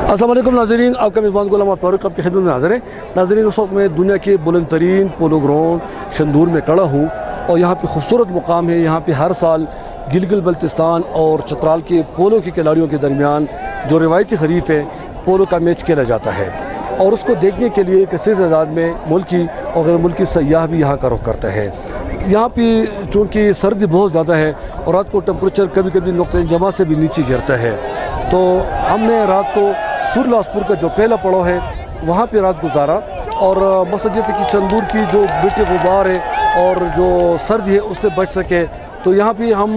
السلام علیکم ناظرین، آپ کا میزبان غلام فاروق آپ کی خدمت میں حاضر ہے۔ ناظرین، اس وقت میں دنیا کے بلند ترین پولو گراؤنڈ شندور میں کھڑا ہوں اور یہاں پہ خوبصورت مقام ہے۔ یہاں پہ ہر سال گلگت بلتستان اور چترال کے پولو کے کھلاڑیوں کے درمیان جو روایتی حریف ہے پولو کا میچ کھیلا جاتا ہے، اور اس کو دیکھنے کے لیے کثیر تعداد میں ملکی اور غیر ملکی سیاح بھی یہاں کا رخ کرتا ہے۔ یہاں پہ چونکہ سردی بہت زیادہ ہے اور رات کو ٹمپریچر کبھی کبھی نقطۂ جمع سے بھی نیچے گرتا ہے، تو ہم نے رات کو سورلاسپور کا جو پہلا پڑاؤ ہے وہاں پہ رات گزارا، اور مقصد یہ تھا کہ شندور کی جو مٹی غبار ہے اور جو سردی ہے اس سے بچ سکے۔ تو یہاں پہ ہم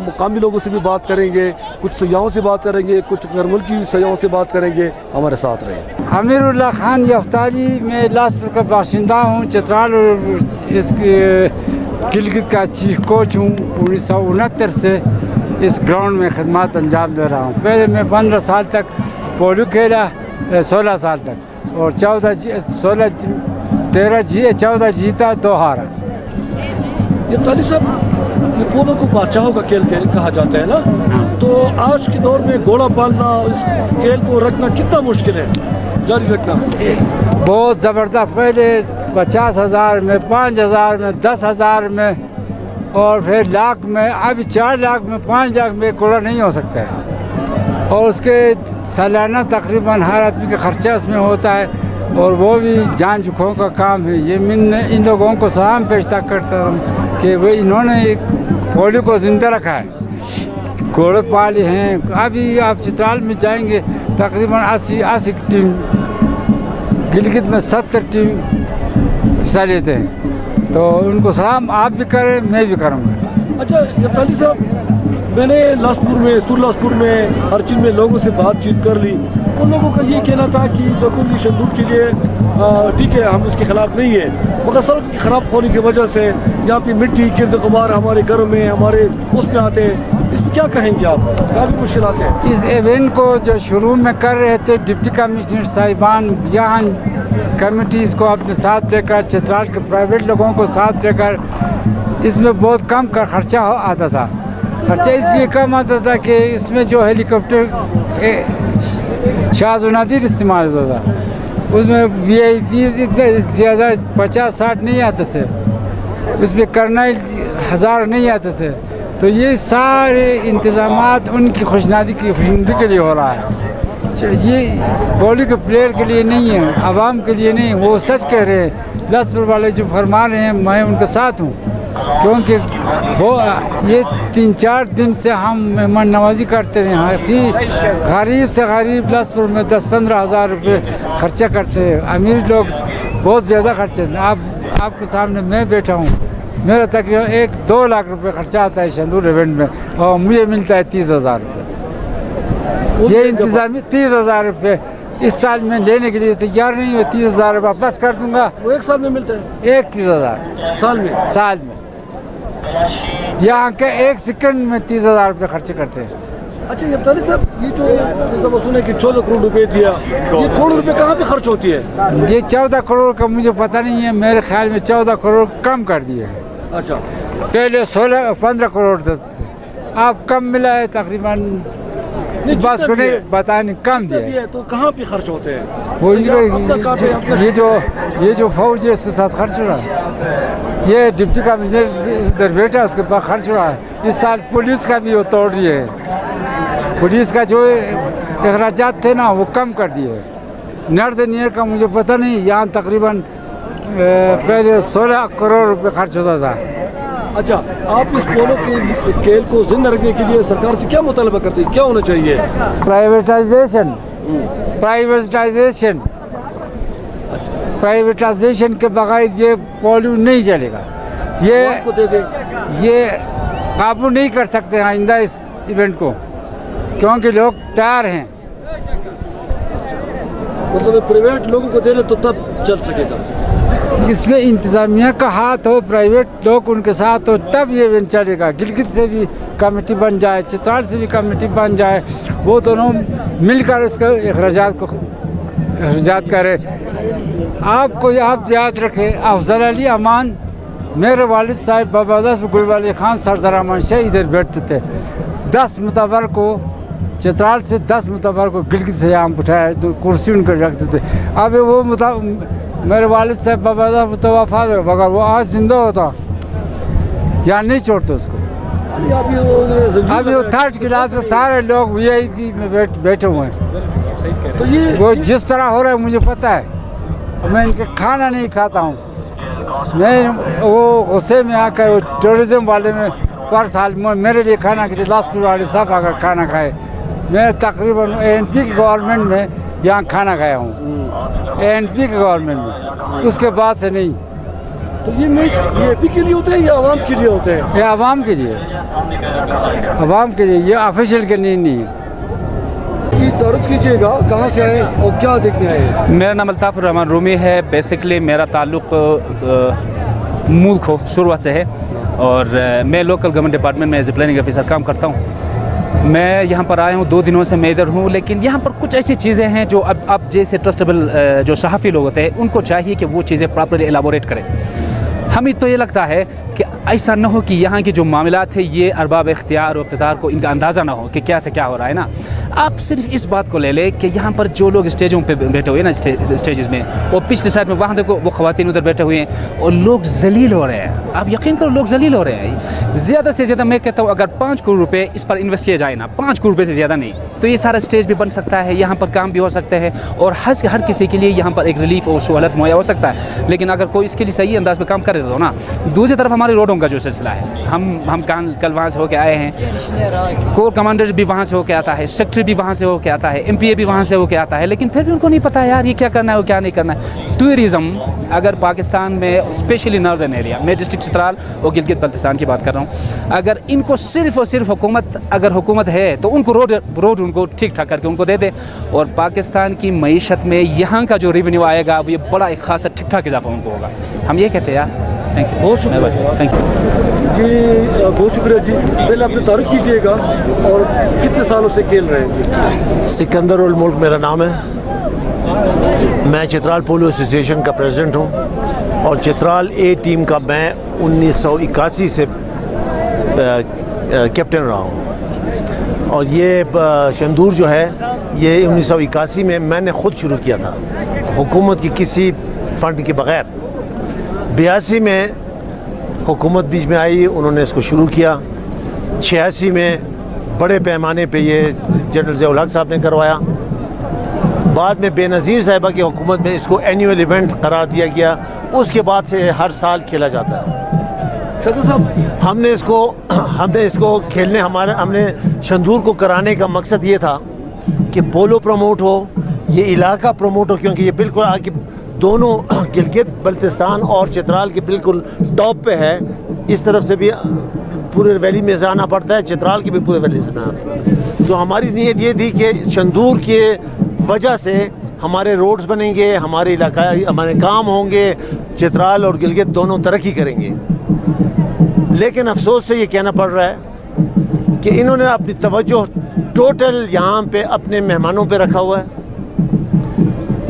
مقامی لوگوں سے بھی بات کریں گے، کچھ سیاحوں سے بات کریں گے، کچھ غیر ملکی سیاحوں سے بات کریں گے۔ ہمارے ساتھ رہیں۔ امیر اللہ خان یفتاری، میں لاسپور کا باشندہ ہوں، چترال اور اس کے گلگت کا چیف کوچ ہوں۔ 1969 سے اس گراؤنڈ میں خدمات انجام دے رہا ہوں۔ پہلے میں 15 سال تک پولو کھیلا، 16 سال تک، اور 14 جیتا 2 ہارا۔ یہ طالب صاحب، یہ پولو کو بادشاہوں کا کھیل کہا جاتا ہے نا، تو آج کے دور میں گھوڑا پالنا، اس کھیل کو رکھنا کتنا مشکل ہے، جاری رکھنا؟ بہت زبردست۔ پہلے 50,000 میں، 5,000 میں، 10,000 میں، اور پھر لاکھ میں، اب 4 لاکھ میں، 5 لاکھ میں گھوڑا نہیں ہو سکتا ہے، اور اس کے سالانہ تقریباً ہر آدمی کا خرچہ اس میں ہوتا ہے، اور وہ بھی جان جھوکوں کا کام ہے۔ یہ میں ان لوگوں کو سلام پیشتا کرتا ہوں کہ وہ انہوں نے ایک پولو کو زندہ رکھا ہے، گھوڑے پالے ہیں۔ ابھی آپ چترال میں جائیں گے تقریباً 80 ٹیم، گلگت میں 70 ٹیم حصہ لیتے ہیں، تو ان کو سلام آپ بھی کریں، میں بھی کروں گا۔ اچھا یفتاری صاحب، میں نے سورلاسپور میں ہر چیز میں لوگوں سے بات چیت کر لی، ان لوگوں کا یہ کہنا تھا کہ ضروری شندور کے لیے ٹھیک ہے، ہم اس کے خلاف نہیں ہیں، مگر سڑک کی خراب ہونے کی وجہ سے یہاں پہ مٹی گرد غبار ہمارے گھروں میں، ہمارے اس میں آتے ہیں، اس میں کیا کہیں گے آپ؟ کافی مشکلات ہیں۔ اس ایونٹ کو جو شروع میں کر رہے تھے ڈپٹی کمشنر صاحبان، یہاں کمیٹیز کو اپنے ساتھ لے کر، چترال کے پرائیویٹ لوگوں کو ساتھ لے کر، اس میں بہت کم کا خرچہ آتا تھا۔ خرچہ اس لیے کم آتا تھا کہ اس میں جو ہیلی کاپٹر شاذ و نادر استعمال ہوتا تھا، اس میں VIP اتنے زیادہ 50-60 نہیں آتے تھے، اس میں کرنائل 1000 نہیں آتے تھے، تو یہ سارے انتظامات ان کی خوشنودی کے لیے ہو رہا ہے۔ یہ پولو کے پلیئر کے لیے نہیں ہے، عوام کے لیے نہیں، وہ سچ کہہ رہے ہیں۔ لاسپور والے جو فرما رہے ہیں میں ان کے ساتھ ہوں، کیونکہ وہ یہ 3-4 دن سے ہم مہمان نوازی کرتے ہیں، فی غریب سے غریب لاسپور میں 10-15 ہزار روپے خرچہ کرتے ہیں۔ امیر لوگ بہت زیادہ خرچے، آپ کے سامنے میں بیٹھا ہوں، میرا تقریباً 1-2 لاکھ روپے خرچہ آتا ہے شندور ایونٹ میں، اور مجھے ملتا ہے 30,000 روپے۔ یہ انتظامی 30,000 روپے اس سال میں لینے کے لیے تیار نہیں ہوں، 30,000 روپے واپس کر دوں گا۔ وہ ایک سال میں ملتا ہے؟ 30,000 سال میں یہاں کے 1 سیکنڈ میں 30,000 روپے خرچ کرتے ہیں۔ اچھا یفتاری صاحب، یہ جو جیسا سنے کہ 14 کروڑ روپے دیا، یہ کروڑ روپے کہاں پہ خرچ ہوتی ہے؟ یہ 14 کروڑ کا مجھے پتہ نہیں ہے، میرے خیال میں 14 کروڑ کم کر دیے ہیں۔ اچھا، پہلے 15 کروڑ تھے، آپ کم ملا ہے تقریباً، بس کو نہیں بتانے کم دیا۔ تو کہاں پہ خرچ ہوتے ہیں؟ وہ یہ جو فوج ہے اس کے ساتھ خرچ ہو رہا ہے، یہ ڈپٹی کمشنر ادھر بیٹھا اس کے پاس خرچ ہو رہا ہے۔ اس سال پولیس کا بھی وہ توڑ دیے ہے، پولیس کا جو اخراجات تھے نا وہ کم کر دیے۔ نردن ایئر کا مجھے پتہ نہیں، یہاں تقریباً پہلے 16 کروڑ روپے خرچ ہوتا تھا۔ اچھا، آپ اس پولو کے کھیل کو زندہ رکھنے کے لیے سرکار سے کیا مطالبہ کرتے ہیں، کیا ہونا چاہیے؟ پرائیویٹائزیشن کے بغیر یہ پولو نہیں چلے گا، یہ قابو نہیں کر سکتے آئندہ اس ایونٹ کو، کیونکہ لوگ تیار ہیں۔ مطلب پرائیویٹ لوگوں کو دے لے تو تب چل سکے گا؟ اس میں انتظامیہ کا ہاتھ ہو، پرائیویٹ لوگ ان کے ساتھ ہو، تب یہ ایونٹ چلے گا۔ گلگت سے بھی کمیٹی بن جائے، چترال سے بھی کمیٹی بن جائے، وہ دونوں مل کر اس کے اخراجات کرے۔ آپ کو یاد رکھے، افضل علی امان، میرے والد صاحب بابا دست گل والی خان سردار امان شاہ ادھر بیٹھتے تھے۔ 10 متبر کو चित्राल से 10 मुतबर को गिलगित से यहाँ उठाया तो कुर्सी उनकर रखते थे। अब वो मेरे वालिद साहब बाबा मुतवफा मगर वो आज जिंदा होता यहाँ नहीं छोड़ते उसको। अभी वो थर्ड क्लास के सारे लोग VIP में बैठे हुए हैं। तो ये वो जिस तरह हो रहा है मुझे पता है। मैं इनके खाना नहीं खाता हूँ। मैं वो गुस्से में आकर वो टूरिज़्म वाले में पर साल मेरे लिए खाना के लिए लास्टपुर वाले सब आकर खाना खाए। मैं तकरीबन ANP की गवर्नमेंट में यहाँ खाना खाया हूँ, ANP की गवर्नमेंट में, उसके बाद से नहीं। तो ये मैच VIP के लिए होते हैं या आवाम के लिए होते हैं? ये आवाम के लिए, आवाम के लिए, ये ऑफिशियल के लिए नहीं है। जी तारुफ कीजिएगा, कहाँ से आए और क्या देखने आए? मेरा नाम अल्ताफ़ुर रहमान रूमी है। बेसिकली मेरा ताल्लुक़ मुल्क हो शुरुआत से है और मैं लोकल गवर्नमेंट डिपार्टमेंट में एज ए प्लानिंग ऑफिसर काम करता हूँ। मैं यहाँ पर आया हूँ 2 दिनों से मैं इधर हूँ, लेकिन यहाँ पर कुछ ऐसी चीज़ें हैं जो अब जैसे ट्रस्टेबल जो सहाफ़ी लोग होते हैं उनको चाहिए कि वो चीज़ें प्रॉपर्ली एलाबोरेट करें। हमें तो ये लगता है कि ऐसा न हो कि यहाँ के जो मामलात है ये अरबाब इख्तियार और इक़्तिदार को इनका अंदाज़ा ना हो कि क्या से क्या हो रहा है ना। आप सिर्फ इस बात को ले लें कि यहाँ पर जो लोग स्टेजों पे बैठे हुए हैं ना, स्टेजेस में, और पिछले साइड में वहाँ देखो वो ख़वातीन उधर बैठे हुए हैं और लोग जलील हो रहे हैं। आप यकीन करो लोग जलील हो रहे हैं। ज़्यादा से ज़्यादा मैं कहता हूँ अगर 5 करोड़ रुपये इस पर इन्वेस्ट किया जाए ना, 5 करोड़ रुपये से ज़्यादा नहीं, तो ये सारा स्टेज भी बन सकता है, यहाँ पर काम भी हो सकते हैं और हर किसी के लिए यहाँ पर एक रिलीफ और सहूलत मुहैया हो सकता है। लेकिन अगर कोई इसके लिए सही अंदाज में काम कर रहे हो ना। दूसरी तरफ हमारी रोडों का जो सिलसिला है, हम कल वहाँ से होकर आए हैं, कोर कमांडर भी वहाँ से होकर आता है, सेक्रेटरी भी वहाँ से होकर आता है, MPA भी वहाँ से होकर आता है, लेकिन फिर भी उनको नहीं पता यार ये क्या करना है और क्या नहीं करना है। टूरिज़्म अगर पाकिस्तान में स्पेशली नॉर्दर्न एरिया, मैं डिस्ट्रिक्ट चित्राल और गिलगित बल्तिस्तान की बात कर रहा हूँ, अगर इनको सिर्फ और सिर्फ हुकूमत है तो उनको रोड उनको ठीक ठाक करके उनको दे दे और पाकिस्तान की मईशत में यहाँ का जो रेवेन्यू आएगा वो ये बड़ा एक खासा ठीक ठाक इजाफा उनको होगा। हम ये कहते हैं यार। थैंक यू, बहुत शुक्रिया। थैंक यू जी, बहुत शुक्रिया जी। पहले अपनी तारीफ कीजिएगा और कितने सालों से खेल रहे हैं जी? सिकंदर उल मुल्क मेरा नाम है। मैं चित्राल पोलो एसोसिएशन का प्रेसिडेंट हूँ और चित्राल A टीम का मैं 1981 से कैप्टन रहा हूँ और ये शंदूर जो है ये 1981 में मैंने ख़ुद शुरू किया था, हुकूमत की किसी फ़ंड के बग़ैर। 82 में हुकूमत बीच में आई, उन्होंने इसको शुरू किया। 86 में बड़े पैमाने पे ये जनरल ज़िया उल हक साहब ने करवाया। बाद में बेनज़ीर साहिबा की हुकूमत में इसको एनुअल इवेंट करार दिया गया। उसके बाद से हर साल खेला जाता है। सदर साहब, हमने इसको खेलने हमने शंदूर को कराने का मकसद ये था कि पोलो प्रमोट हो, ये इलाका प्रमोट हो, क्योंकि ये बिल्कुल आगे दोनों गिलगित बल्तिस्तान और चित्राल के बिल्कुल टॉप पे है। इस तरफ से भी पूरे वैली में से आना पड़ता है, चित्राल की भी पूरे वैली से आना। तो हमारी नीयत ये थी कि शंदूर के वजह से हमारे रोड्स बनेंगे, हमारे इलाका हमारे काम होंगे, चित्राल और गिलगित दोनों तरक्की करेंगे। लेकिन अफसोस से ये कहना पड़ रहा है कि इन्होंने अपनी तवज्जो टोटल यहाँ पे अपने मेहमानों पे रखा हुआ है।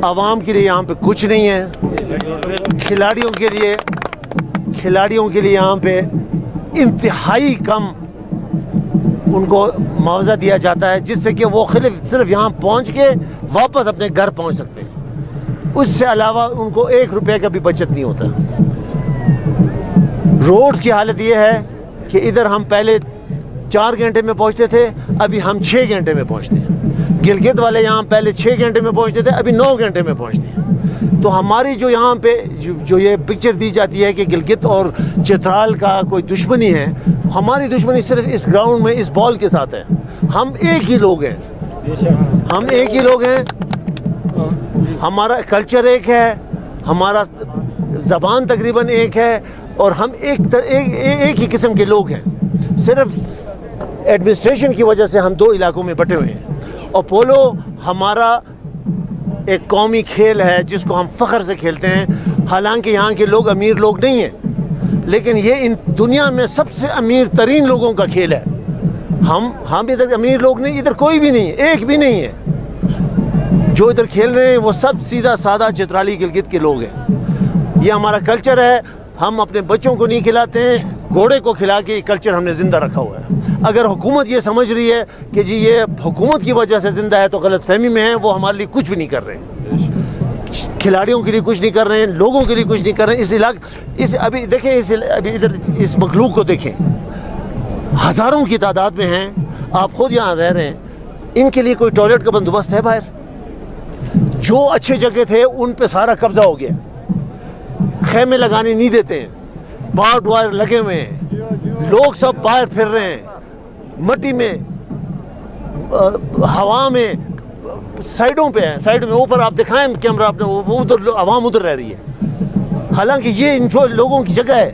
आवाम के लिए यहाँ पे कुछ नहीं है। खिलाड़ियों के लिए यहाँ पे इंतहाई कम उनको मुआवजा दिया जाता है, जिससे कि वो सिर्फ यहाँ पहुँच के वापस अपने घर पहुँच सकते हैं। उससे अलावा उनको 1 रुपये का भी बचत नहीं होता। रोड्स की हालत ये है कि इधर हम पहले 4 घंटे में पहुँचते थे, अभी हम 6 घंटे में पहुँचते हैं। गिलगित वाले यहाँ पहले 6 घंटे में पहुँचते थे, अभी 9 घंटे में पहुँचते हैं। तो हमारी जो यहाँ पे जो ये पिक्चर दी जाती है कि गिलगित और चित्राल का कोई दुश्मनी है, हमारी दुश्मनी सिर्फ इस ग्राउंड में इस बॉल के साथ है। हम एक ही लोग हैं, हमारा कल्चर एक है, हमारा ज़बान तकरीबन एक है और हम एक ही किस्म के लोग हैं। सिर्फ एडमिनिस्ट्रेशन की वजह से हम 2 इलाकों में बटे हुए हैं। और पोलो हमारा एक कौमी खेल है जिसको हम फ़ख्र से खेलते हैं। हालांकि यहाँ के लोग अमीर लोग नहीं हैं, लेकिन ये इन दुनिया में सबसे अमीर तरीन लोगों का खेल है। हम इधर अमीर लोग नहीं, इधर कोई भी नहीं है, एक भी नहीं है। जो इधर खेल रहे हैं वो सब सीधा सादा चित्राली गिलगित के लोग हैं। ये हमारा कल्चर है। ہم اپنے بچوں کو نہیں کھلاتے ہیں, گھوڑے کو کھلا کے یہ کلچر ہم نے زندہ رکھا ہوا ہے. اگر حکومت یہ سمجھ رہی ہے کہ جی یہ حکومت کی وجہ سے زندہ ہے تو غلط فہمی میں ہے. وہ ہمارے لیے کچھ بھی نہیں کر رہے ہیں, کھلاڑیوں کے لیے کچھ نہیں کر رہے ہیں, لوگوں کے لیے کچھ نہیں کر رہے ہیں. اس علاقے ابھی دیکھیں, ابھی ادھر اس مخلوق کو دیکھیں, ہزاروں کی تعداد میں ہیں, آپ خود یہاں رہ رہے ہیں. ان کے لیے کوئی ٹوائلٹ کا بندوبست ہے باہر؟ جو اچھے جگہ تھے ان پہ سارا قبضہ ہو گیا, خیمے لگانے نہیں دیتے ہیں, بارڈ وائر لگے ہوئے ہیں, لوگ سب باہر پھر رہے ہیں مٹی میں, ہوا میں, سائڈوں پہ ہیں, سائڈ میں اوپر آپ دکھائیں کیمرہ اپنے, وہ ادھر عوام ادھر رہ رہی ہے. حالانکہ یہ ان جو لوگوں کی جگہ ہے.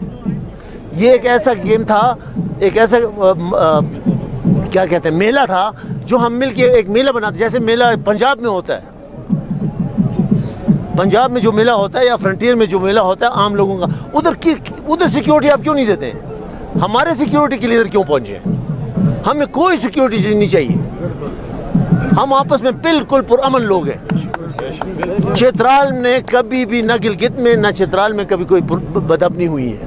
یہ ایک ایسا گیم تھا, ایک ایسا کیا کہتے ہیں میلہ تھا جو ہم مل کے ایک میلہ بناتے, جیسے میلہ پنجاب میں ہوتا ہے, پنجاب میں جو میلہ ہوتا ہے یا فرنٹیئر میں جو میلہ ہوتا ہے عام لوگوں کا, ادھر سیکیورٹی آپ کیوں نہیں دیتے ہیں؟ ہمارے سیکیورٹی کے لیے ادھر کیوں پہنچے؟ ہمیں کوئی سیکیورٹی نہیں چاہیے, ہم آپس میں بالکل پرامن لوگ ہیں. چترال نے کبھی بھی نہ گلگت میں نہ چترال میں کبھی کوئی بدامنی ہوئی ہے,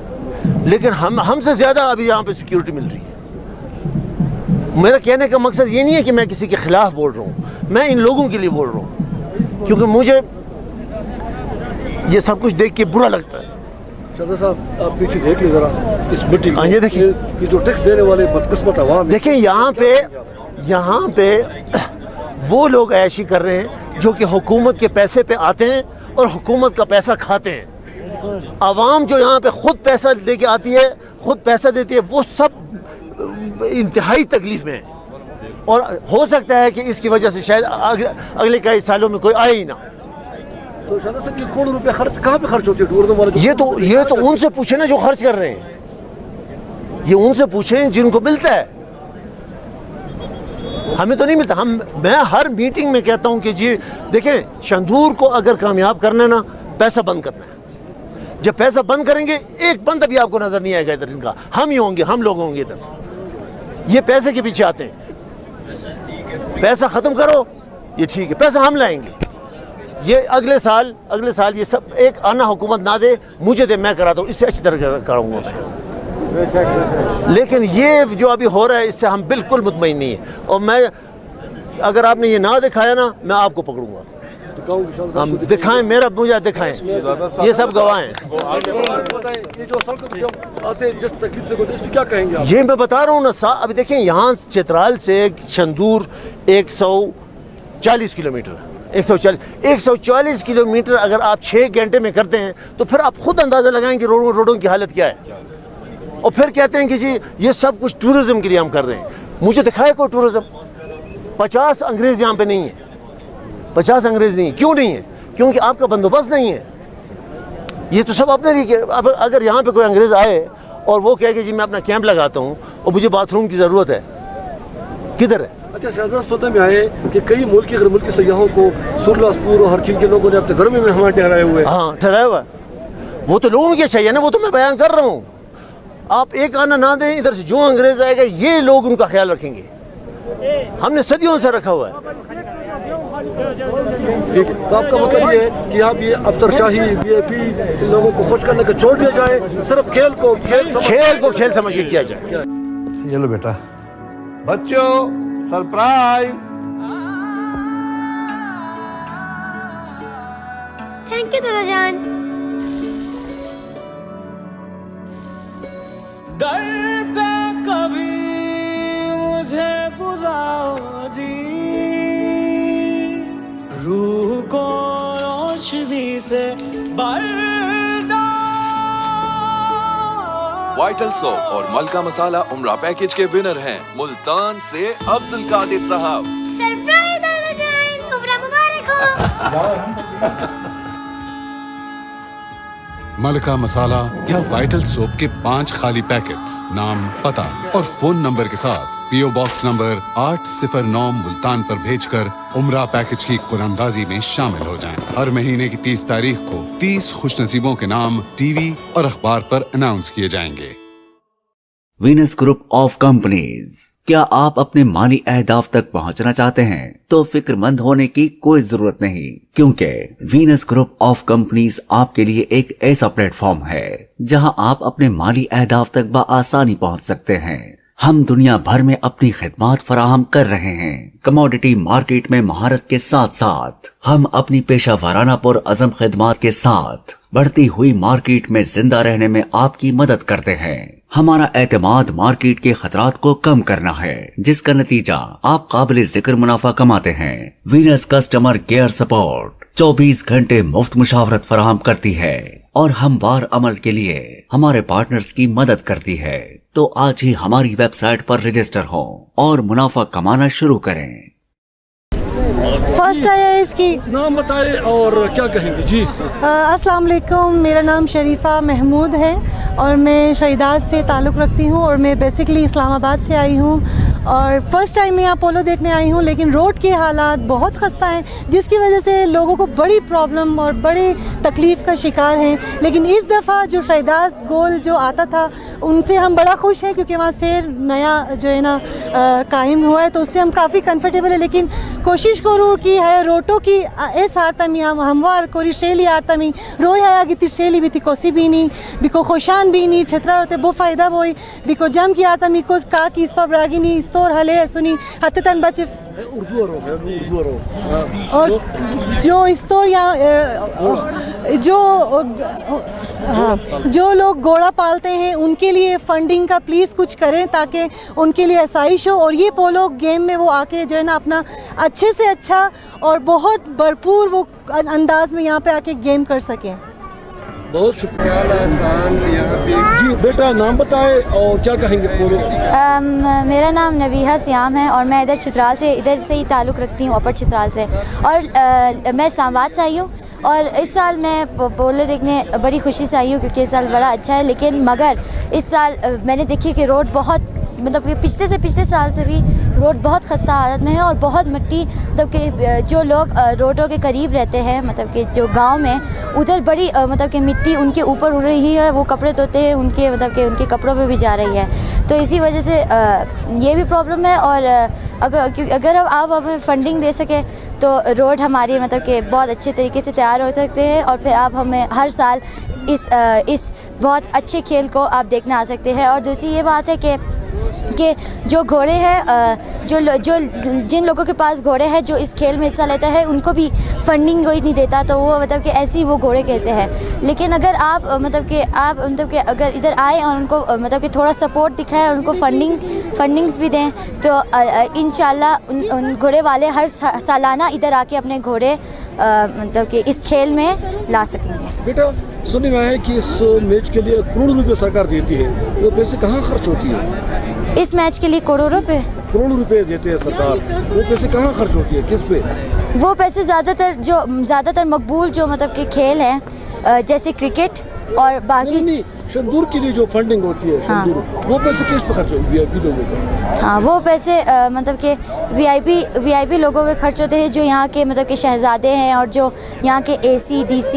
لیکن ہم سے زیادہ ابھی یہاں پہ سیکیورٹی مل رہی ہے. میرا کہنے کا مقصد یہ نہیں ہے کہ میں کسی کے خلاف بول رہا ہوں, میں ان لوگوں کے لیے بول رہا ہوں, کیونکہ مجھے یہ سب کچھ دیکھ کے برا لگتا ہے. شہزاد صاحب آپ پیچھے دیکھ لیں ذرا اس مٹی کو, یہ دیکھیں, یہ جو ٹیکس دینے والے بدقسمت عوام, دیکھیں یہاں پہ وہ لوگ عیاشی کر رہے ہیں جو کہ حکومت کے پیسے پہ آتے ہیں اور حکومت کا پیسہ کھاتے ہیں. عوام جو یہاں پہ خود پیسہ دے کے آتی ہے, خود پیسہ دیتی ہے, وہ سب انتہائی تکلیف میں ہے. اور ہو سکتا ہے کہ اس کی وجہ سے شاید اگلے کئی سالوں میں کوئی آئے ہی نہ. تو شہزاد صاحب یہ کروڑ روپے کہاں پہ خرچ ہوتے ہیں ٹوریزم والے؟ یہ تو ان سے پوچھیں نا جو خرچ کر رہے ہیں, یہ ان سے پوچھیں جن کو ملتا ہے. ہمیں تو نہیں ملتا. میں ہر میٹنگ میں کہتا ہوں کہ جی دیکھیں, شندور کو اگر کامیاب کرنا ہے نا, پیسہ بند کرنا ہے. جب پیسہ بند کریں گے ایک بند بھی آپ کو نظر نہیں آئے گا ادھر ان کا, ہم ہی ہوں گے, ہم لوگ ہوں گے ادھر. یہ پیسے کے پیچھے آتے ہیں, پیسہ ختم کرو, یہ ٹھیک ہے, پیسہ ہم لائیں گے. یہ اگلے سال یہ سب ایک آنا حکومت نہ دے, مجھے دے, میں کراتا ہوں, اس سے اچھی طرح کراؤں گا میں. لیکن یہ جو ابھی ہو رہا ہے اس سے ہم بالکل مطمئن نہیں ہیں. اور میں اگر آپ نے یہ نہ دکھایا نا, میں آپ کو پکڑوں گا. ہم دکھائیں, مجھے دکھائیں, یہ سب گواہ ہیں. یہ میں بتا رہا ہوں نا, ابھی دیکھیں یہاں چترال سے شندور 140 کلومیٹر, 140 کلومیٹر اگر آپ 6 گھنٹے میں کرتے ہیں تو پھر آپ خود اندازہ لگائیں کہ روڈوں کی حالت کیا ہے. اور پھر کہتے ہیں کہ جی یہ سب کچھ ٹورزم کے لیے ہم کر رہے ہیں. مجھے دکھائے کوئی ٹورزم. 50 انگریز یہاں پہ نہیں ہے, 50 انگریز نہیں. کیوں نہیں ہے؟ کیونکہ آپ کا بندوبست نہیں ہے. یہ تو سب اپنے لیے. اب اگر یہاں پہ کوئی انگریز آئے اور وہ کہے کہ جی میں اپنا کیمپ لگاتا ہوں اور مجھے باتھ روم کی ضرورت ہے, کدھر ہے؟ اچھا شہزاد, سننے میں آئے کہ کئی ملکی غیر ملکی سیاحوں کو سورلاسپور اور ہر چیز کے لوگوں نے اپنے گھروں میں مہمان ٹھہرائے ہوئے. ہاں ٹھہرایا ہوا ہے. وہ تو لوگوں کی چاہیے نا, وہ تو میں بیان کر رہا ہوں. آپ ایک آنا نہ دیں ادھر سے, جو انگریز آئے گا یہ لوگ ان کا خیال رکھیں گے. ہم نے صدیوں سے رکھا ہوا ہے. ٹھیک ہے, تو آپ کا مطلب یہ ہے کہ آپ یہ افسر شاہی VIP ان لوگوں کو خوش کرنے کا چھوڑ دیا جائے, صرف کھیل کو کھیل سمجھ کے کیا جائے. یہ لو بیٹا, بچوں سرپرائز. تھینک یو دادا جان. در پہ کبھی مجھے بلاؤ جی, روح کو روشنی سے وائٹل سوپ اور ملکہ مسالہ عمرہ پیکج کے ونر ہیں ملتان سے عبد القادر صاحب. سرپرائز دادا جان, عمرہ مبارک ہو. ملکہ مسالہ یا وائٹل سوپ کے 5 خالی پیکٹس, نام, پتہ اور فون نمبر کے ساتھ PO باکس نمبر 809 ملتان پر بھیج کر عمرہ پیکج کی قراندازی میں شامل ہو جائیں. ہر مہینے کی 30 تاریخ کو 30 خوش نصیبوں کے نام TV اور اخبار پر اناؤنس کیے جائیں گے. Venus group of companies. क्या आप अपने माली अहदाफ तक पहुंचना चाहते हैं तो फिक्रमंद होने की कोई जरूरत नहीं, क्योंकि वीनस ग्रुप ऑफ कंपनीज आपके लिए एक ऐसा प्लेटफॉर्म है जहां आप अपने माली अहदाफ तक बआसानी पहुंच सकते हैं। हम दुनिया भर में अपनी खिदमत फराहम कर रहे हैं। कमोडिटी मार्केट में महारत के साथ साथ हम अपनी पेशा वाराना पुर अज़म खिदमत के साथ बढ़ती हुई मार्केट में जिंदा रहने में आपकी मदद करते हैं। हमारा एतमाद मार्केट के खतरात को कम करना है, जिसका नतीजा आप काबिल जिक्र मुनाफा कमाते हैं। वीनस कस्टमर केयर सपोर्ट 24 घंटे मुफ्त मुशावरत फराहम करती है और हमवार अमल के लिए हमारे पार्टनर्स की मदद करती है। तो आज ही हमारी वेबसाइट पर रजिस्टर हो और मुनाफा कमाना शुरू करें। फर्स्ट आया है इसकी नाम बताए और क्या कहेंगे जी? अस्सलाम वालेकुम, मेरा नाम शरीफा महमूद है और मैं शहीदात से ताल्लुक़ रखती हूँ और मैं बेसिकली इस्लामाबाद से आई हूँ और फ़र्स्ट टाइम मैं यहाँ पोलो देखने आई हूँ। लेकिन रोड के हालात बहुत खस्ता हैं, जिसकी वजह से लोगों को बड़ी प्रॉब्लम और बड़ी तकलीफ़ का शिकार हैं। लेकिन इस दफ़ा जो शहीदात गोल जो आता था उनसे हम बड़ा खुश हैं, क्योंकि वहाँ से नया जो है ना कायम हुआ है, तो उससे हम काफ़ी कंफर्टेबल है। लेकिन कोशिश करूँ कि है रोटो की ऐस आरतमी हमवार कोरी शेली आरतमी रोय है आगे तिशेली भी कोसी भी नहीं बिको खुशान भी नहीं छतरा होते वो फ़ायदा बोई बिको जम की आरतमी को का की इस पर ब्रागी नहीं इस्तोर हले सुनी हत्ते तन बचे उर्दू और जो इस्तोर या जो लोग घोड़ा पालते हैं उनके लिए फंडिंग का प्लीज़ कुछ करें ताकि उनके लिए आसाइश हो और ये पोलो गेम में वो आके जो है ना अपना अच्छे से अच्छा और बहुत भरपूर वो अंदाज में यहाँ पे आके गेम कर सकें। बहुत शुक्रिया जी। बेटा नाम बताए और क्या कहेंगे पोलो? मेरा नाम नवीहा सियाम है और मैं इधर से ही ताल्लुक़ रखती हूँ, अपर चित्राल से, और मैं इस्लामाबाद से आई हूँ। और इस साल मैं पोलो देखने बड़ी खुशी से आई हूँ क्योंकि इस साल बड़ा अच्छा है। लेकिन मगर इस साल मैंने देखी कि रोड बहुत मतलब कि पिछले साल से भी रोड बहुत खस्ता हालत में है और बहुत मिट्टी, मतलब कि जो लोग रोडों के करीब रहते हैं, मतलब कि जो गांव में उधर बड़ी मतलब कि मिट्टी उनके ऊपर उड़ रही है, वो कपड़े धोते हैं उनके मतलब कि उनके कपड़ों पे भी जा रही है। तो इसी वजह से ये भी प्रॉब्लम है। और अगर आप हमें फंडिंग दे सके तो रोड हमारी मतलब कि बहुत अच्छे तरीके से तैयार हो सकते हैं और फिर आप हमें हर साल इस बहुत अच्छे खेल को आप देखने आ सकते हैं। और दूसरी ये बात है कि जो घोड़े हैं जो जिन लोगों के पास घोड़े हैं जो इस खेल में हिस्सा लेते हैं उनको भी फंडिंग कोई नहीं देता, तो वो मतलब कि ऐसे ही वो घोड़े खेलते हैं। लेकिन अगर आप मतलब कि अगर इधर आए और उनको मतलब कि थोड़ा सपोर्ट दिखाएं और उनको फंडिंग्स भी दें तो इंशाल्लाह उन घोड़े वाले हर सालाना इधर आके अपने घोड़े मतलब कि इस खेल में ला सकेंगे। बेटा सुनने में आया कि इस मैच के लिए करोड़ों रुपए सरकार देती है, वो पैसे कहाँ खर्च होती है? इस मैच के लिए करोड़ों रुपए देते हैं सरकार, वो पैसे कहाँ खर्च होती है, किस पे? वो पैसे ज़्यादातर मकबूल जो मतलब कि खेल हैं जैसे क्रिकेट और बाकी नहीं, शंदूर के लिए जो फंडिंग होती है शंदूर, वो पैसे किस पे खर्च होते हैं VIP लोगों को? हाँ, वो पैसे मतलब कि VIP लोगों पे खर्च होते हैं जो यहाँ के मतलब कि शहजादे हैं और जो यहाँ के AC DC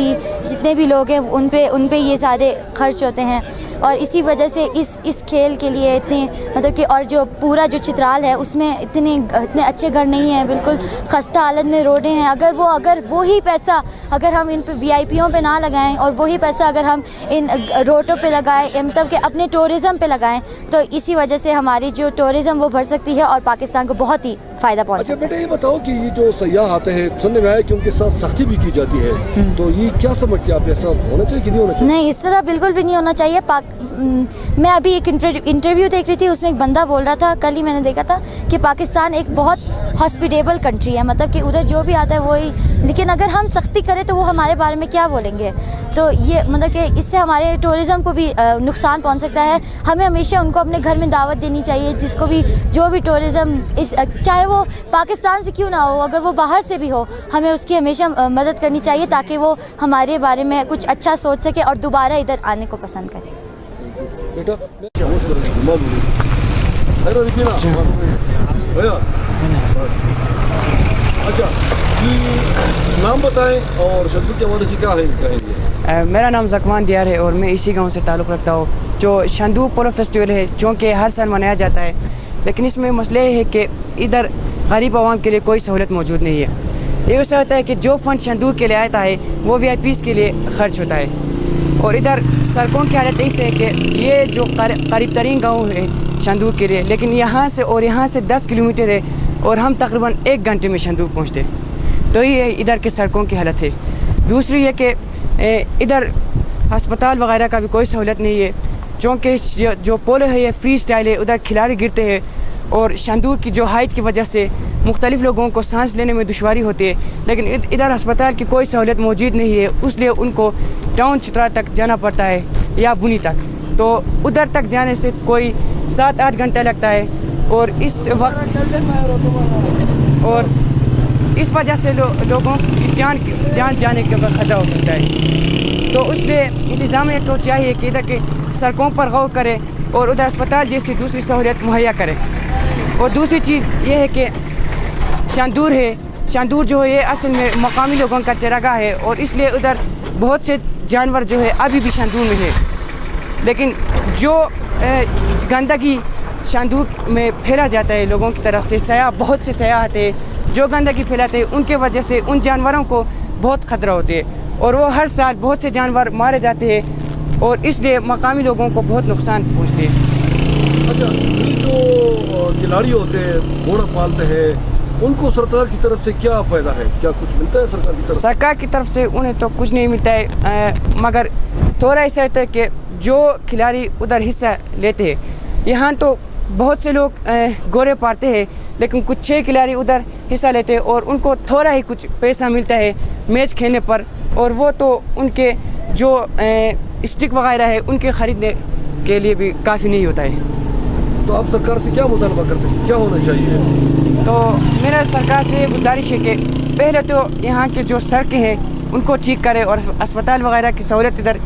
जितने भी लोग हैं उन पे ये सारे खर्च होते हैं। और इसी वजह से इस खेल के लिए इतने मतलब कि और जो पूरा जो चित्राल है उसमें इतने अच्छे घर नहीं हैं, बिल्कुल खस्ता हालत में रोडें हैं। अगर वही पैसा अगर हम इन पे VIPों पे ना लगाएं और वही पैसा अगर हम इन रोडों पे लगाएं मतलब कि अपने टूरिज़म पे लगाएं तो इसी वजह से हमारी जो टूरिज़म वो बढ़ सकती है और पाकिस्तान को बहुत ही फ़ायदा पहुँच सकता है। बेटा ये बताओ कि ये जो सयाह आते हैं, सुनने में आया कि उनके साथ सख्ती भी की जाती है, तो ये क्या समझते हैं आप, ऐसा होना चाहिए कि नहीं होना चाहिए? नहीं, इस तरह बिल्कुल भी नहीं होना चाहिए। मैं अभी एक इंटरव्यू देख रही थी, उसमें एक बंदा बोल रहा था, कल ही मैंने देखा था कि पाकिस्तान एक बहुत हॉस्पिटेबल कंट्री है, मतलब कि उधर जो भी आता है वही, लेकिन अगर हम सख्ती करें तो वो हमारे बारे में क्या बोलेंगे। तो ये मतलब कि इससे हमारे टूरिज़म को भी नुकसान पहुंच सकता है। हमें हमेशा उनको अपने घर में दावत देनी चाहिए, जिसको भी जो भी टूरिज़म चाहे वो पाकिस्तान से क्यों ना हो, अगर वो बाहर से भी हो, हमें उसकी हमेशा मदद करनी चाहिए ताकि वो हमारे बारे में कुछ अच्छा सोच सके और दोबारा इधर आने को पसंद करे। बेटा अच्छा नाम बताएं और शब्द के हवाले से क्या है कहेंगे? मेरा नाम ज़कवान दियार है और मैं इसी गांव से ताल्लुक़ रखता हूँ। جو شندور پولو فیسٹیول ہے چونکہ ہر سال منایا جاتا ہے، لیکن اس میں مسئلہ یہ ہے کہ ادھر غریب عوام کے لیے کوئی سہولت موجود نہیں ہے۔ یہ ایسا ہوتا ہے کہ جو فنڈ شندور کے لیے آتا ہے وہ وی آئی پیز کے لیے خرچ ہوتا ہے، اور ادھر سڑکوں کی حالت ایسے ہے کہ یہ جو قریب ترین گاؤں ہے شندور کے لیے، لیکن یہاں سے 10 کلومیٹر ہے اور ہم تقریباً 1 گھنٹے میں شندور پہنچتے، تو یہ ادھر کے سڑکوں کی حالت ہے۔ دوسری یہ کہ ادھر ہسپتال وغیرہ کا بھی کوئی سہولت نہیں ہے، چونکہ جو پولو ہے یہ فری سٹائل ہے، ادھر کھلاڑی گرتے ہیں اور شندور کی جو ہائٹ کی وجہ سے مختلف لوگوں کو سانس لینے میں دشواری ہوتی ہے، لیکن ادھر ہسپتال کی کوئی سہولت موجود نہیں ہے، اس لیے ان کو ٹاؤن چترا تک جانا پڑتا ہے یا بنی تک، تو ادھر تک جانے سے کوئی 7-8 گھنٹہ لگتا ہے، اور اس وجہ سے لوگوں کی جان جانے کا خطرہ ہو سکتا ہے۔ تو اس لیے انتظامیہ کو چاہیے کہ ادھر کے سڑکوں پر غور کرے اور ادھر اسپتال جیسی دوسری سہولیت مہیا کرے۔ اور دوسری چیز یہ ہے کہ شندور جو ہے یہ اصل میں مقامی لوگوں کا چراگاہ ہے، اور اس لیے ادھر بہت سے جانور جو ہے ابھی بھی شندور میں ہے، لیکن جو گندگی شندور میں پھیلا جاتا ہے لوگوں کی طرف سے، بہت سے سیاح آتے ہیں جو گندگی پھیلاتے ہیں، ان کے وجہ سے ان جانوروں کو بہت خطرہ ہوتے ہے، اور وہ ہر سال بہت سے جانور مارے جاتے ہیں، اور اس لیے مقامی لوگوں کو بہت نقصان پہنچتے ہیں۔ اچھا، یہ جو کھلاڑی ہوتے ہیں، گھوڑا پالتے ہیں، ان کو سرکار کی طرف سے کیا فائدہ ہے؟ کیا کچھ ملتا ہے سرکار کی طرف؟ سرکار کی طرف سے انہیں تو کچھ نہیں ملتا ہے، مگر تھوڑا ایسا ہوتا ہے کہ جو کھلاڑی ادھر حصہ لیتے ہیں، یہاں تو بہت سے لوگ گھوڑے پالتے ہیں، لیکن کچھ 6 کھلاڑی ادھر حصہ لیتے ہیں اور ان کو تھوڑا ہی کچھ پیسہ ملتا ہے میچ کھیلنے پر، اور وہ تو ان کے جو اسٹک وغیرہ ہے ان کے خریدنے کے لیے بھی کافی نہیں ہوتا ہے۔ تو آپ سرکار سے کیا مطالبہ کرتے ہیں، کیا ہونا چاہیے؟ تو میرا سرکار سے یہ گزارش ہے کہ پہلے تو یہاں کے جو سڑکیں ہیں ان کو ٹھیک کرے اور اسپتال وغیرہ کی سہولت ادھر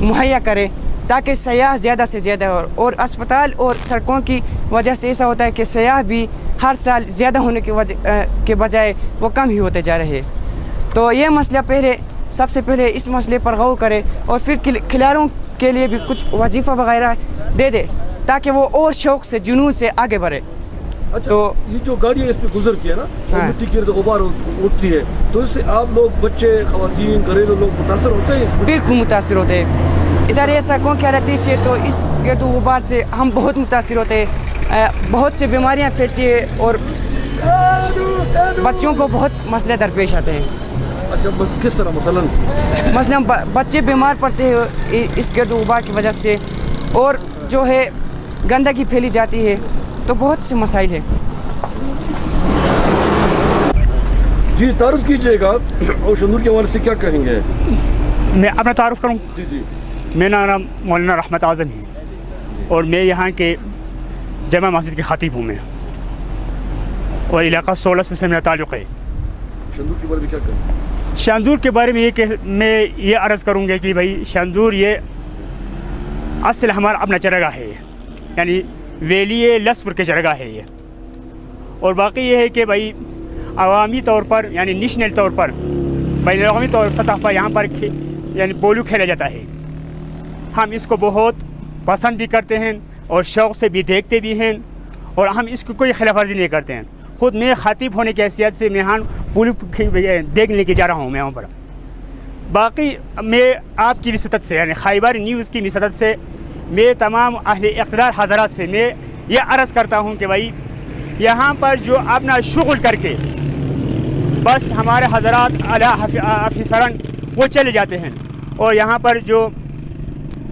مہیا کرے، تاکہ سیاح زیادہ سے زیادہ اور اسپتال اور سڑکوں کی وجہ سے ایسا ہوتا ہے کہ سیاح بھی ہر سال زیادہ ہونے کے بجائے وہ کم ہی ہوتے جا رہے ہیں۔ تو یہ مسئلہ سب سے پہلے اس مسئلے پر غور کرے، اور پھر کھلاڑیوں کے لیے بھی کچھ وظیفہ وغیرہ دے دے، تاکہ وہ اور شوق سے جنون سے آگے بڑھے۔ اچھا، تو یہ جو گاڑیاں اس پہ گزرتی ہے نا، مٹی کی غبار اٹھتی ہے، تو اس سے آپ لوگ، بچے، خواتین، گھریلو لوگ متاثر ہوتے ہیں؟ بالکل متاثر ہوتے ہیں، ادھر یہ سڑکوں کی حالت سے تو اس گرد و غبار سے ہم بہت متاثر ہوتے ہیں، بہت سے بیماریاں پھیلتی ہیں اور بچوں کو بہت مسئلے درپیش آتے ہیں۔ اچھا، کس طرح؟ مثلاً بچے بیمار پڑتے ہیں اس گرد و غبار کی وجہ سے، اور جو ہے گندگی پھیلی جاتی ہے، تو بہت سے مسائل ہیں۔ جی، تعارف کیجیے گا اور شندور کے حوالے سے کیا کہیں گے؟ میں اپنا تعارف کروں؟ جی، میرا نام مولانا رحمت اعظم ہے، اور میں یہاں کے جامع مسجد کے خطیب ہوں، میں اور علاقہ 16 سے میرا تعلق ہے۔ شندور کے بارے میں کیا کہیں؟ شندور کے بارے میں میں یہ عرض کروں گا کہ بھائی شندور یہ اصل ہمارا اپنا چرگاہ ہے، یعنی ویلی لسپور کے چرگاہ ہے یہ، اور باقی یہ ہے کہ بھائی عوامی طور پر، یعنی نیشنل طور پر، بین الاقوامی سطح پر یہاں پر یعنی پولو کھیلا جاتا ہے۔ ہم اس کو بہت پسند بھی کرتے ہیں اور شوق سے بھی دیکھتے بھی ہیں، اور ہم اس کو کوئی خلاف ورزی نہیں کرتے ہیں۔ خود میں خطیب ہونے کی حیثیت سے میں پولو دیکھنے کے جا رہا ہوں میں وہاں پر۔ باقی میں آپ کی وسطت سے، یعنی خیبر نیوز کی وسطت سے، میں تمام اہل اقتدار حضرات سے میں یہ عرض کرتا ہوں کہ بھائی یہاں پر جو اپنا شغل کر کے بس ہمارے حضرات اعلیٰ افسران وہ چلے جاتے ہیں، اور یہاں پر جو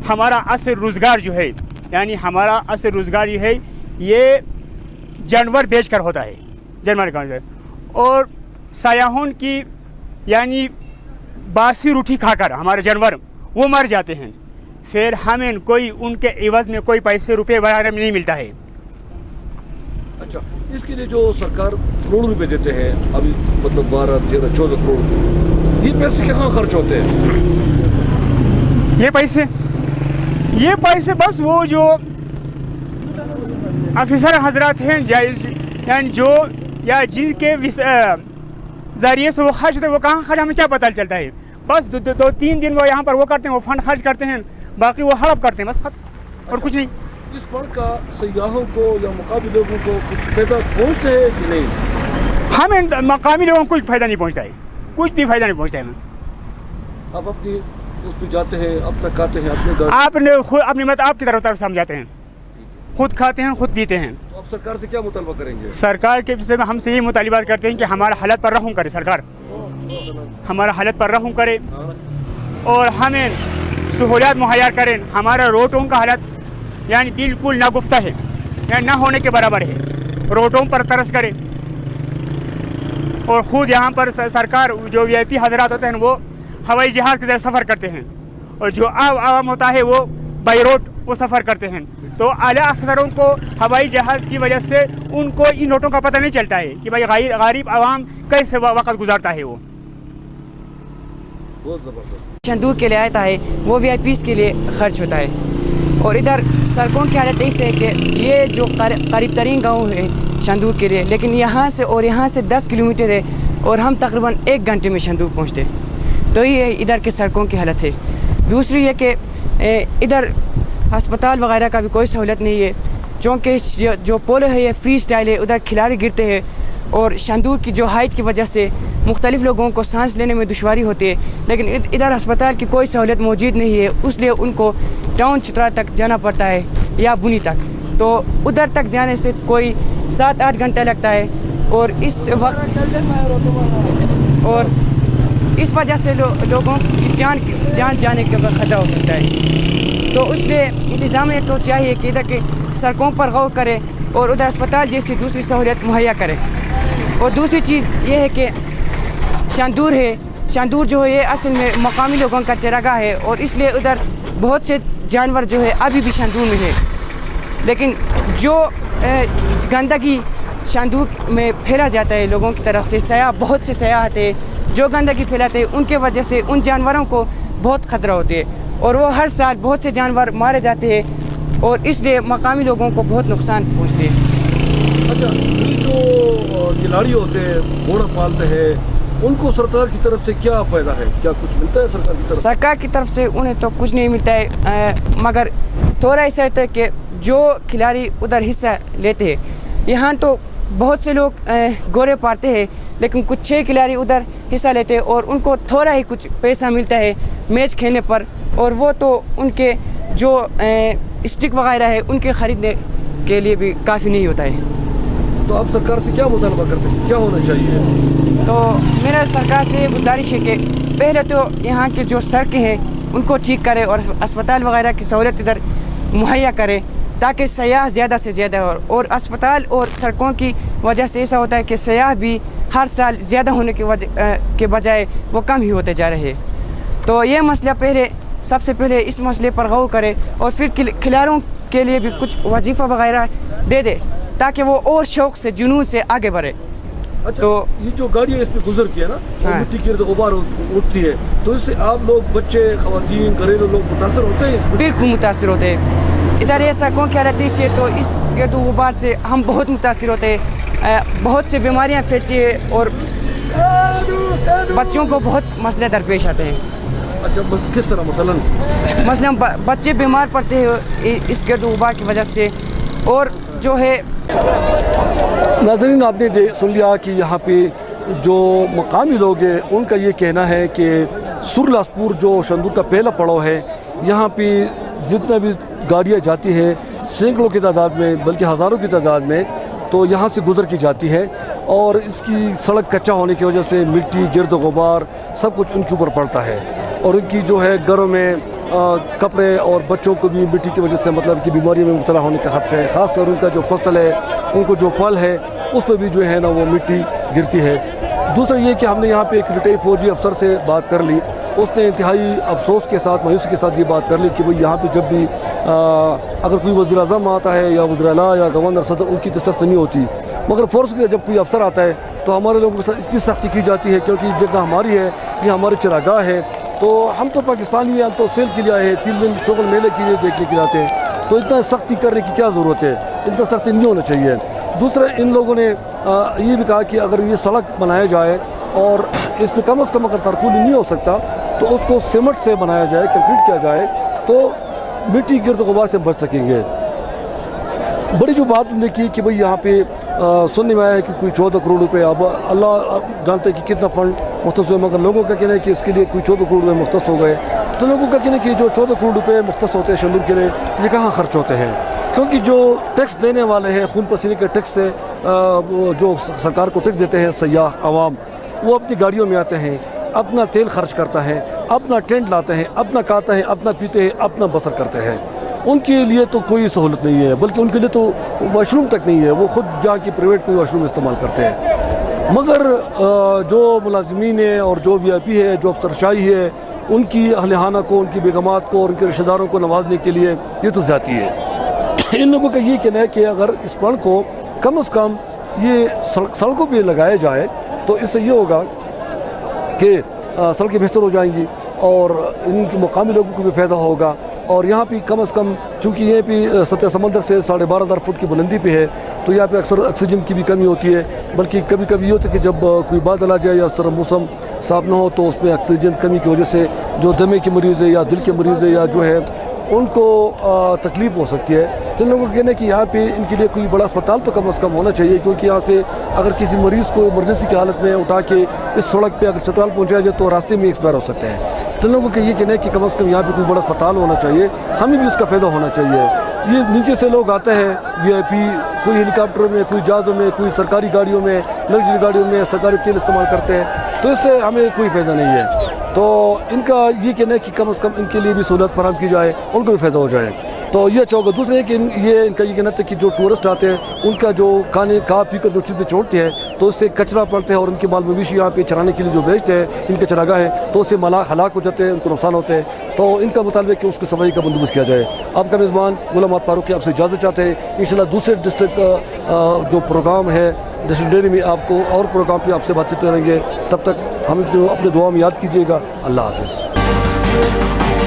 ہمارا اصل روزگار جو ہے، یعنی ہمارا اصل روزگار یہ ہے، یہ جانور بیچ کر ہوتا ہے، جانور کا، اور سیاحوں کی یعنی باسی روٹی کھا کر ہمارے جانور وہ مر جاتے ہیں، پھر ہمیں کوئی ان کے عوض میں کوئی پیسے روپے وغیرہ نہیں ملتا ہے۔ اچھا، اس کے لیے جو سرکار کروڑ روپے دیتے ہیں، ابھی مطلب 12، 13، 14 کروڑ، یہ پیسے کہاں خرچ ہوتے ہیں؟ یہ پیسے بس وہ جو افسر حضرات ہیں جائز، یعنی جو یا جن کے ذریعے سے وہ خرچ ہوتے ہیں، وہ کہاں خرچ ہمیں کیا پتہ چلتا ہے؟ بس 2-3 دن وہ یہاں پر وہ کرتے ہیں، وہ فنڈ خرچ کرتے ہیں، باقی وہ ہڑپ کرتے ہیں، بس ختم۔ और कुछ नहीं। इस फंड का सयाहों को या मुकामी लोगों को कुछ फायदा पहुँचता है कि नहीं? हमें मकामी लोगों को कोई फ़ायदा नहीं पहुँचता है, कुछ भी फ़ायदा नहीं पहुँचता है। आप अपनी उस पर जाते हैं, अब तक आते हैं अपने घर, आपने खुद अपनी मत आपकी तरफ समझाते हैं, खुद खाते हैं, खुद पीते हैं। तो आप सरकार से क्या मुतालबा करेंगे? सरकार के विषय में हमसे ये मुतालिबात करते हैं कि हमारा हालत पर रहम करे, सरकार हमारा हालत पर रहम करे और हमें सहूलियात मुहैया करें। हमारा रोडों का हालत यानी बिल्कुल नागुफ्ता है, यानी ना होने के बराबर है। रोडों पर तरस करे और ख़ुद यहाँ पर सरकार जो VIP हजरात होते हैं वो हवाई जहाज़ के ज़रिए सफ़र करते हैं और जो आवाम होता है वो बाई रोड वो सफ़र करते हैं। तो आला अफसरों को हवाई जहाज़ की वजह से उनको इन नोटों का पता नहीं चलता है कि भाई गरीब आवाम कैसे वक्त गुजारता है। वो बहुत ज़बरदस्त। संदूक के लिए आता है वो VIPs के लिए खर्च होता है। और इधर सड़कों की हालत ऐसे है कि ये जो करीब तरीन गाँव है संदूक के लिए, लेकिन यहाँ से और यहाँ से 10 किलोमीटर है और हम तकरीबन 1 घंटे में संदूक पहुँचते। तो ये इधर के सड़कों की हालत है। दूसरी ये कि इधर अस्पताल वगैरह का भी कोई सहूलत नहीं है, चूँकि जो पोलो है ये फ्री स्टाइल है, उधर खिलाड़ी गिरते हैं और संदूक की जो हाइट की वजह से मुख्तलिफ़ लोगों को सांस लेने में दुश्वारी होती है। लेकिन इधर अस्पताल की कोई सहूलत मौजूद नहीं है, इसलिए उनको टाउन चुतरा तक जाना पड़ता है या बुनी तक। तो उधर तक जाने से कोई 7-8 घंटा लगता है और इस वक्त और इस वजह से लोगों की जान जाने का ख़तरा हो सकता है। तो इसलिए इंतज़ामिया को चाहिए कि इधर के सड़कों पर गौर करे और उधर अस्पताल जैसी दूसरी सहूलियत मुहैया करे। और दूसरी चीज़ ये है कि शांदूर है, शांदूर जो है ये असल में मकामी लोगों का चरागाह है और इसलिए उधर बहुत से जानवर जो है अभी भी शांदूर में है। लेकिन जो गंदगी शांदूर में फैला जाता है लोगों की तरफ से, बहुत से सयाह आते हैं जो गंदगी फैलाते हैं, उनके वजह से उन जानवरों को बहुत ख़तरा होती है और वो हर साल बहुत से जानवर मारे जाते हैं और इसलिए मकामी लोगों को बहुत नुकसान पहुँचते हैं। अच्छा, ये जो खिलाड़ी होते हैं, घोड़ा पालते हैं, उनको सरकार की तरफ से क्या फ़ायदा है? क्या कुछ मिलता है सरकार की तरफ? सरकार की तरफ से उन्हें तो कुछ नहीं मिलता है, मगर थोड़ा ऐसा होता है कि जो खिलाड़ी उधर हिस्सा लेते हैं, यहाँ तो बहुत से लोग घोड़े पालते हैं लेकिन कुछ 6 खिलाड़ी उधर हिस्सा लेते हैं और उनको थोड़ा ही कुछ पैसा मिलता है मैच खेलने पर, और वो तो उनके जो स्टिक वगैरह है उनके ख़रीदने के लिए भी काफ़ी नहीं होता है। तो आप सरकार से क्या मुतालबा करते हैं, क्या होना चाहिए? तो मेरा सरकार से गुजारिश है कि पहले तो यहाँ की जो सड़कें हैं उनको ठीक करे और अस्पताल वगैरह की सहूलत इधर मुहैया करे ताकि सयाह ज़्यादा से ज़्यादा हो। और अस्पताल और सड़कों की वजह से ऐसा होता है कि सयाह भी हर साल ज़्यादा होने के बजाय वो कम ही होते जा रहे हैं। तो ये मसला सबसे पहले इस मसले पर गौर करे और फिर खिलाड़ियों के लिए भी कुछ वजीफ़ा वगैरह दे दे ताकि वो और शौक़ से जुनून से आगे बढ़े। अच्छा, तो ये जो गाड़ियाँ इस पर गुजरती है ना, हाँ, मिट्टी की गुबार उठती है, तो इससे आप लोग, बच्चे, ख़वातीन, घरेलू लोग मुतासर होते हैं? बिल्कुल मुतासर होते हैं। इधर ये सड़कों की हालत से तो इस गिरद गुबार से हम बहुत मुतासर होते हैं, बहुत से बीमारियाँ फैलती है और बच्चों को बहुत मसले दरपेश आते हैं। अच्छा, किस तरह? मसलन बच्चे बीमार पड़ते हैं इस गिरद गुबार की वजह से। और जो है नाज़रीन, आपने सुन लिया कि यहाँ पे जो मकामी लोग हैं उनका ये कहना है कि सुरलासपुर जो संदूक का पहला पड़ाव है, यहाँ पे जितना भी गाड़ियाँ जाती हैं सैकड़ों की तादाद में, बल्कि हज़ारों की तादाद में, तो यहाँ से गुज़र की जाती है और इसकी सड़क कच्चा होने की वजह से मिट्टी, गिरद गुबार सब कुछ उनके ऊपर पड़ता है और उनकी जो है घरों में कपड़े और बच्चों को भी मिट्टी की वजह से मतलब कि बीमारियों में मुब्तला होने का खतरा है। ख़ास तौर उनका जो फसल है, उनको जो फल है, उस पर भी जो है ना वो मिट्टी गिरती है। दूसरा ये कि हमने यहाँ पे एक रिटायर्ड फौजी अफसर से बात कर ली, उसने इंतहाई अफसोस के साथ, मायूसी के साथ ये बात कर ली कि भाई यहाँ पे जब भी अगर कोई वज़ीर-ए-आज़म आता है या वज़ीर-ए-आला या गवर्नर सदर, उनकी तो सख्त नहीं होती, मगर फ़ोर्स के जब कोई अफसर आता है तो हमारे लोगों के साथ इतनी सख्ती की जाती है क्योंकि जगह हमारी है, ये हमारी चरागाह है, तो हम तो पाकिस्तानी हैं, हम तो सेल के लिए आए हैं, 3 दिन शोगल मेले के लिए देखने के लिए आते हैं, तो इतना सख्ती करने की क्या ज़रूरत है? इतना सख्ती नहीं होना चाहिए। दूसरा, इन लोगों ने ये भी कहा कि अगर ये सड़क बनाया जाए और इस पर कम अगर तारकुली नहीं हो सकता तो उसको सीमेंट से बनाया जाए, कंक्रीट किया जाए, तो मिट्टी गिरद गुबार से बच सकेंगे। बड़ी जो बात उन्होंने की कि भाई यहाँ पे सुनने में आया है कि कोई 14 करोड़ रुपए, अब अल्लाह जानते हैं कि कितना फ़ंड मुख्तस हुए, मगर लोगों का कहना है कि इसके लिए कोई 14 करोड़ रुपए मुख्तस हो गए। तो लोगों का कहना है कि जो 14 करोड़ रुपए मुख्तस होते हैं शंदूर के लिए, ये कहाँ खर्च होते हैं? क्योंकि जो टैक्स देने वाले हैं, खून पसीने के टैक्स से जो सरकार को टैक्स देते हैं सयाह आवाम, वो अपनी गाड़ियों में आते हैं, अपना तेल खर्च करता है, अपना टेंट लाते हैं, अपना खाता है, अपना पीते हैं, अपना बसर करते हैं। उनके लिए तो कोई सहूलत नहीं है, बल्कि उनके लिए तो वाशरूम तक नहीं है, वो ख़ुद जाके प्राइवेट कोई वाशरूम इस्तेमाल करते हैं। मगर जो मुलाजिमीन है और जो VIP है, जो अफसरशाही है, उनकी अहलिहाना को, उनकी बेगमात को और उनके रिश्तेदारों को नवाजने के लिए ये तो जाती है। इन लोगों का ये कहना है कि अगर इस फंड को कम से कम ये सड़कों पर लगाया जाए तो इससे ये होगा कि सड़कें बेहतर हो जाएंगी और इनके मुकामी लोगों को भी फ़ायदा होगा। और यहाँ पे कम से कम चूँकि यहाँ पे सतह समंदर से 12,500 फुट की बुलंदी पे है, तो यहाँ पे अक्सर ऑक्सीजन की भी कमी होती है। बल्कि कभी कभी ये होता है कि जब कोई बादल आ जाए या इस तरह मौसम साफ ना हो तो उसमें ऑक्सीजन कमी की वजह से जो दमे के मरीज़ है या दिल के मरीज़ है या जो है उनको तकलीफ़ हो सकती है। जिन लोगों का कहना है कि यहाँ पे इनके लिए कोई बड़ा अस्पताल तो कम से कम होना चाहिए, क्योंकि यहाँ से अगर किसी मरीज़ को इमरजेंसी की हालत में उठा के इस सड़क पे अगर अस्पताल पहुँचाया जाए तो रास्ते में एक्सपायर हो सकते हैं। जिन लोगों का ये कहना है कि कम से कम यहाँ पे कोई बड़ा अस्पताल होना चाहिए, हमें भी उसका फ़ायदा होना चाहिए। ये नीचे से लोग आते हैं VIP, कोई हेलीकॉप्टरों में, कोई जहाज़ों में, कोई सरकारी गाड़ियों में, लग्जरी गाड़ियों में सरकारी तेल इस्तेमाल करते हैं, तो इससे हमें कोई फ़ायदा नहीं है। तो इनका ये कहना है कि कम से कम इनके लिए भी सहूलत फराहम की जाए, उनको भी फ़ायदा हो जाए। तो ये चौका दूसरे है कि इनका ये कहना था कि जो टूरिस्ट आते हैं उनका जो खाने खा पी कर जो चीज़ें छोड़ते हैं तो उससे कचरा पड़ता है और उनके माल मवेशी यहाँ पे चराने के लिए जो भेजते हैं इनके चरागाह है तो उससे हलाक हो जाते हैं, उनको नुकसान होते हैं। तो इनका मुतालबा है कि उसकी सफाई का बंदोबस्त किया जाए। आपका मेज़बान गुलाम फारूक की आपसे इजाज़त चाहते हैं। इंशाल्लाह दूसरे डिस्ट्रिक्ट जो प्रोग्राम है डिस्ट्रिक्ट डेयरी में आपको और प्रोग्राम पर आपसे बातचीत करेंगे। तब तक हमें अपने दुआ में याद कीजिएगा। अल्लाह हाफ़िज़।